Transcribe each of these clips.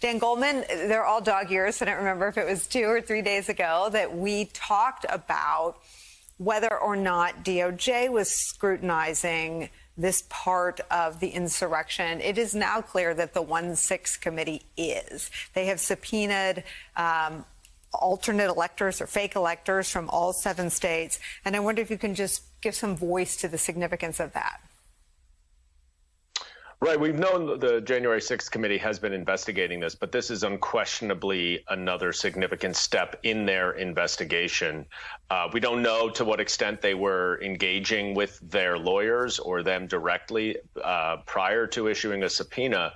Dan Goldman, they're all dog years. I don't remember if it was 2 or 3 days ago that we talked about whether or not DOJ was scrutinizing this part of the insurrection. It is now clear that the 1-6 committee is. They have subpoenaed alternate electors or fake electors from all 7 states. And I wonder if you can just give some voice to the significance of that. Right. We've known the January 6th committee has been investigating this, but this is unquestionably another significant step in their investigation. We don't know to what extent they were engaging with their lawyers or them directly prior to issuing a subpoena.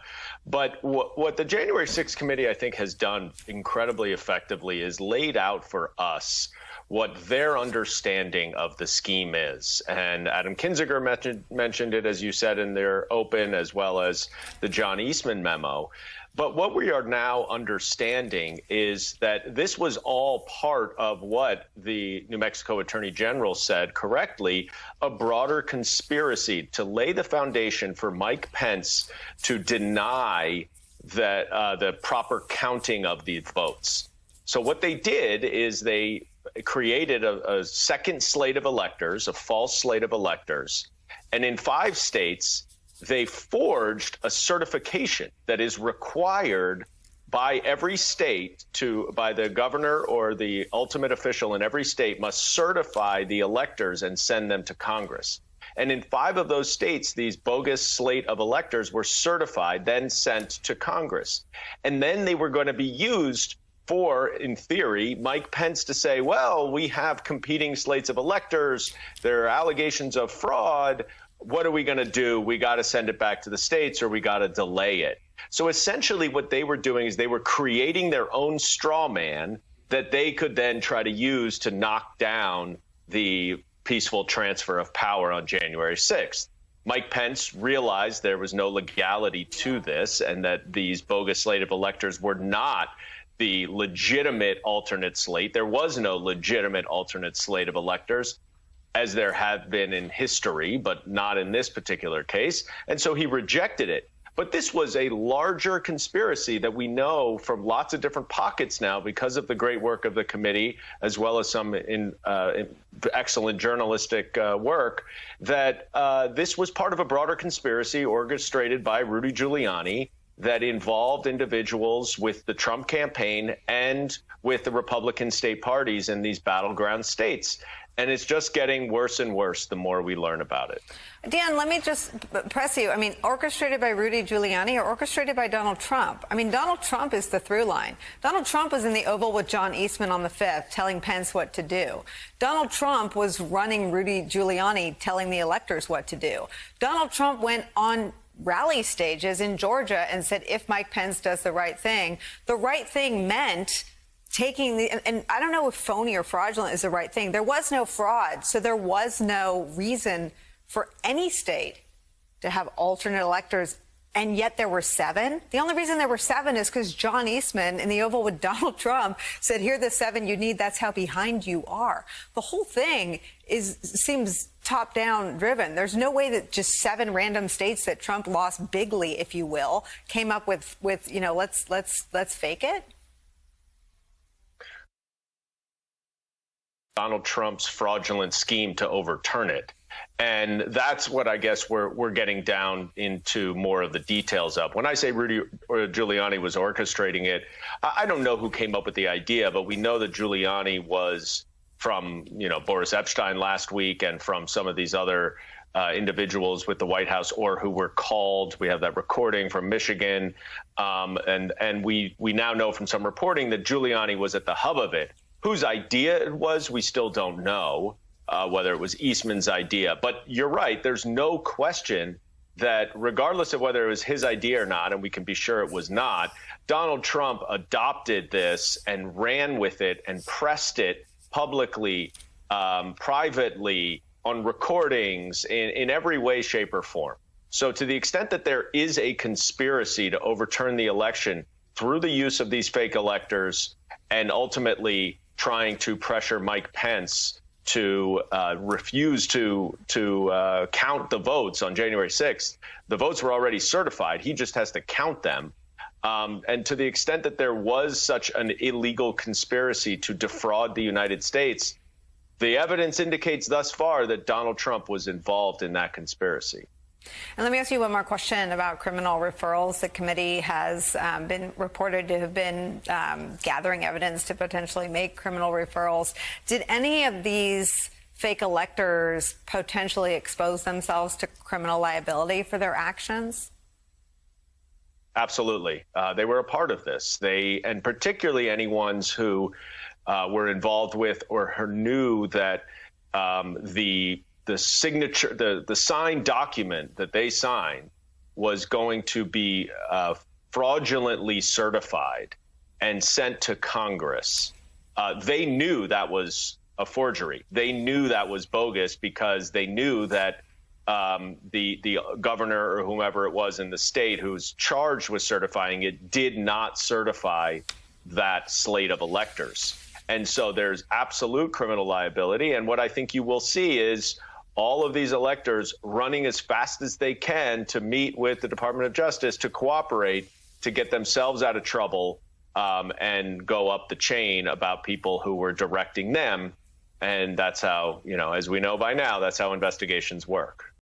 But what the January 6th committee, I think, has done incredibly effectively is laid out for us what their understanding of the scheme is. And Adam Kinzinger mentioned it, as you said, in their open, as well as the John Eastman memo. But what we are now understanding is that this was all part of what the New Mexico Attorney General said correctly, a broader conspiracy to lay the foundation for Mike Pence to deny that the proper counting of the votes. So what they did is they created a second slate of electors, a false slate of electors. And in 5 states, they forged a certification that is required by every state by the governor or the ultimate official in every state must certify the electors and send them to Congress. And in 5 of those states, these bogus slate of electors were certified, then sent to Congress. And then they were going to be used for, in theory, Mike Pence to say, well, we have competing slates of electors. There are allegations of fraud. What are we going to do? We got to send it back to the states or we got to delay it. So essentially what they were doing is they were creating their own straw man that they could then try to use to knock down the peaceful transfer of power on January 6th. Mike Pence realized there was no legality to this and that these bogus slate of electors were not the legitimate alternate slate. There was no legitimate alternate slate of electors, as there have been in history, but not in this particular case. And so he rejected it. But this was a larger conspiracy that we know from lots of different pockets now because of the great work of the committee, as well as some in excellent journalistic work, that this was part of a broader conspiracy orchestrated by Rudy Giuliani that involved individuals with the Trump campaign and with the Republican state parties in these battleground states. And it's just getting worse and worse the more we learn about it. Dan, let me just press you. I mean, orchestrated by Rudy Giuliani or orchestrated by Donald Trump? I mean, Donald Trump is the through line. Donald Trump was in the Oval with John Eastman on the 5th telling Pence what to do. Donald Trump was running Rudy Giuliani telling the electors what to do. Donald Trump went on rally stages in Georgia and said, if Mike Pence does the right thing meant taking the, and I don't know if phony or fraudulent is the right thing. There was no fraud, so there was no reason for any state to have alternate electors, and yet there were 7. The only reason there were 7 is because John Eastman in the Oval with Donald Trump said, here are the 7 you need. That's how behind you are. The whole thing seems top-down driven. There's no way that just 7 random states that Trump lost bigly, if you will, came up with you know, let's fake it. Donald Trump's fraudulent scheme to overturn it. And that's what I guess we're getting down into more of the details of. When I say Rudy Giuliani was orchestrating it, I don't know who came up with the idea, but we know that Giuliani was from, you know, Boris Epstein last week and from some of these other individuals with the White House or who were called. We have that recording from Michigan. And we now know from some reporting that Giuliani was at the hub of it. Whose idea it was, we still don't know, whether it was Eastman's idea. But you're right. There's no question that regardless of whether it was his idea or not, and we can be sure it was not, Donald Trump adopted this and ran with it and pressed it publicly, privately, on recordings, in every way, shape, or form. So to the extent that there is a conspiracy to overturn the election through the use of these fake electors and ultimately trying to pressure Mike Pence to refuse to count the votes on January 6th. The votes were already certified. He just has to count them. And to the extent that there was such an illegal conspiracy to defraud the United States, the evidence indicates thus far that Donald Trump was involved in that conspiracy. And let me ask you one more question about criminal referrals. The committee has been reported to have been gathering evidence to potentially make criminal referrals. Did any of these fake electors potentially expose themselves to criminal liability for their actions? Absolutely. They were a part of this. And particularly any ones who were involved with or knew that the signature, the signed document that they signed was going to be fraudulently certified and sent to Congress. They knew that was a forgery. They knew that was bogus because they knew that the governor or whomever it was in the state who's charged with certifying it did not certify that slate of electors. And so there's absolute criminal liability. And what I think you will see is all of these electors running as fast as they can to meet with the Department of Justice to cooperate, to get themselves out of trouble and go up the chain about people who were directing them. And that's how, as we know by now, that's how investigations work.